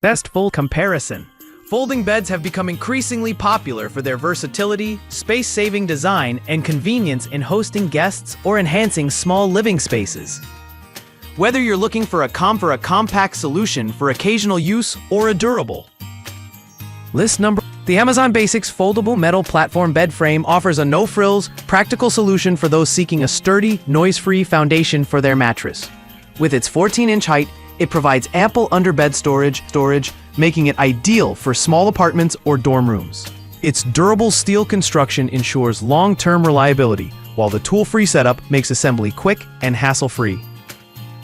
Best full comparison. Folding beds have become increasingly popular for their versatility, space-saving design, and convenience in hosting guests or enhancing small living spaces. Whether you're looking for a compact solution for occasional use or a durable. List number. The Amazon Basics foldable metal platform bed frame offers a no-frills, practical solution for those seeking a sturdy, noise-free foundation for their mattress. With its 14-inch height, it provides ample underbed storage, making it ideal for small apartments or dorm rooms. Its durable steel construction ensures long-term reliability, while the tool-free setup makes assembly quick and hassle-free.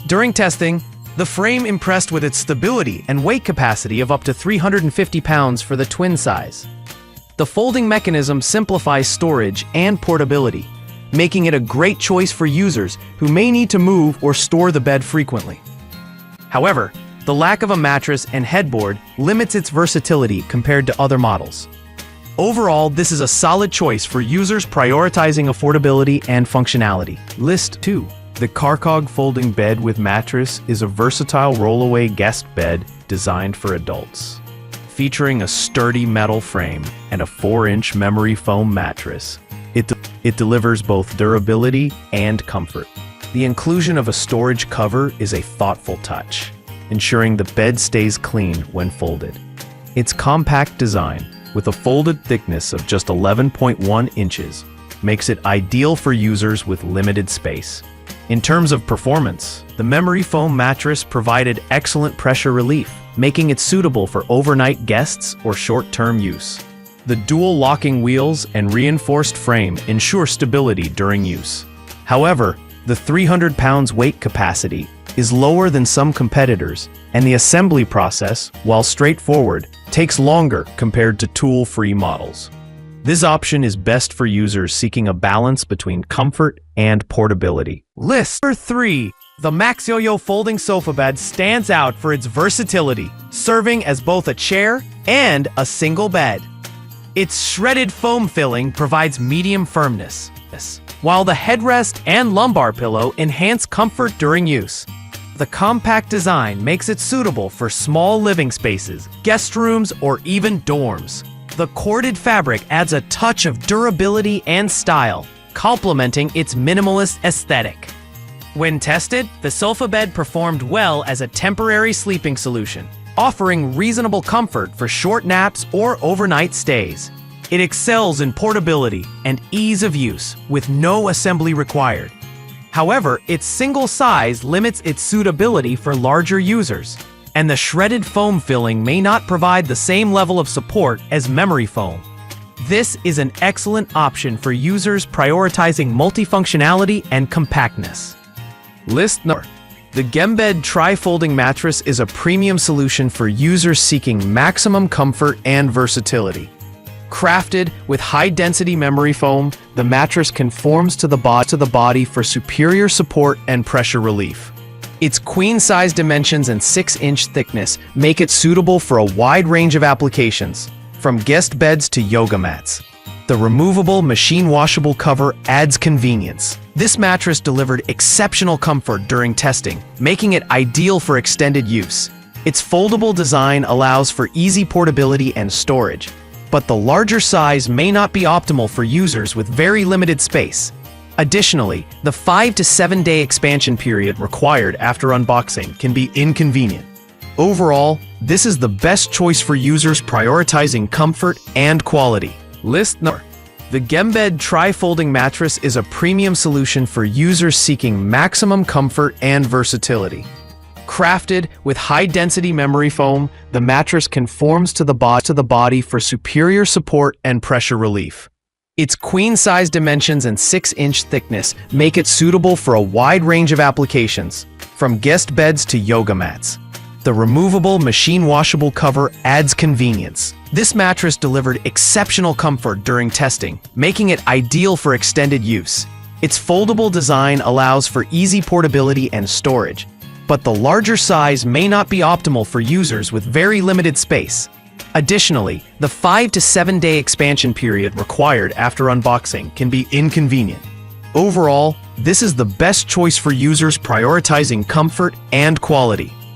During testing, the frame impressed with its stability and weight capacity of up to 350 pounds for the twin size. The folding mechanism simplifies storage and portability, making it a great choice for users who may need to move or store the bed frequently. However, the lack of a mattress and headboard limits its versatility compared to other models. Overall, this is a solid choice for users prioritizing affordability and functionality. List 2. The Carcog Folding Bed with Mattress is a versatile rollaway guest bed designed for adults. Featuring a sturdy metal frame and a 4-inch memory foam mattress, it delivers both durability and comfort. The inclusion of a storage cover is a thoughtful touch, ensuring the bed stays clean when folded. Its compact design, with a folded thickness of just 11.1 inches, makes it ideal for users with limited space. In terms of performance, the memory foam mattress provided excellent pressure relief, making it suitable for overnight guests or short-term use. The dual locking wheels and reinforced frame ensure stability during use. However, the 300 pounds weight capacity is lower than some competitors, and the assembly process, while straightforward, takes longer compared to tool-free models. This option is best for users seeking a balance between comfort and portability. List 3. The Yoyo folding sofa bed stands out for its versatility, serving as both a chair and a single bed. Its shredded foam filling provides medium firmness, while the headrest and lumbar pillow enhance comfort during use. The compact design makes it suitable for small living spaces, guest rooms, or even dorms. The corded fabric adds a touch of durability and style, complementing its minimalist aesthetic. When tested, the sofa bed performed well as a temporary sleeping solution, offering reasonable comfort for short naps or overnight stays. It excels in portability and ease of use, with no assembly required. However, its single size limits its suitability for larger users, and the shredded foam filling may not provide the same level of support as memory foam. This is an excellent option for users prioritizing multifunctionality and compactness. List number. The GMBBED Tri-Folding Mattress is a premium solution for users seeking maximum comfort and versatility. Crafted with high-density memory foam, the mattress conforms to the body for superior support and pressure relief. Its queen-size dimensions and 6-inch thickness make it suitable for a wide range of applications, from guest beds to yoga mats. The removable machine-washable cover adds convenience. This mattress delivered exceptional comfort during testing, making it ideal for extended use. Its foldable design allows for easy portability and storage, but the larger size may not be optimal for users with very limited space. Additionally, the 5 to 7 day expansion period required after unboxing can be inconvenient. Overall, this is the best choice for users prioritizing comfort and quality. List number. The GMBBED Tri-Folding Mattress is a premium solution for users seeking maximum comfort and versatility. Crafted with high-density memory foam, the mattress conforms to the body for superior support and pressure relief. Its queen-size dimensions and 6-inch thickness make it suitable for a wide range of applications, from guest beds to yoga mats. The removable machine-washable cover adds convenience. This mattress delivered exceptional comfort during testing, making it ideal for extended use. Its foldable design allows for easy portability and storage, but the larger size may not be optimal for users with very limited space. Additionally, the 5 to 7 day expansion period required after unboxing can be inconvenient. Overall, this is the best choice for users prioritizing comfort and quality.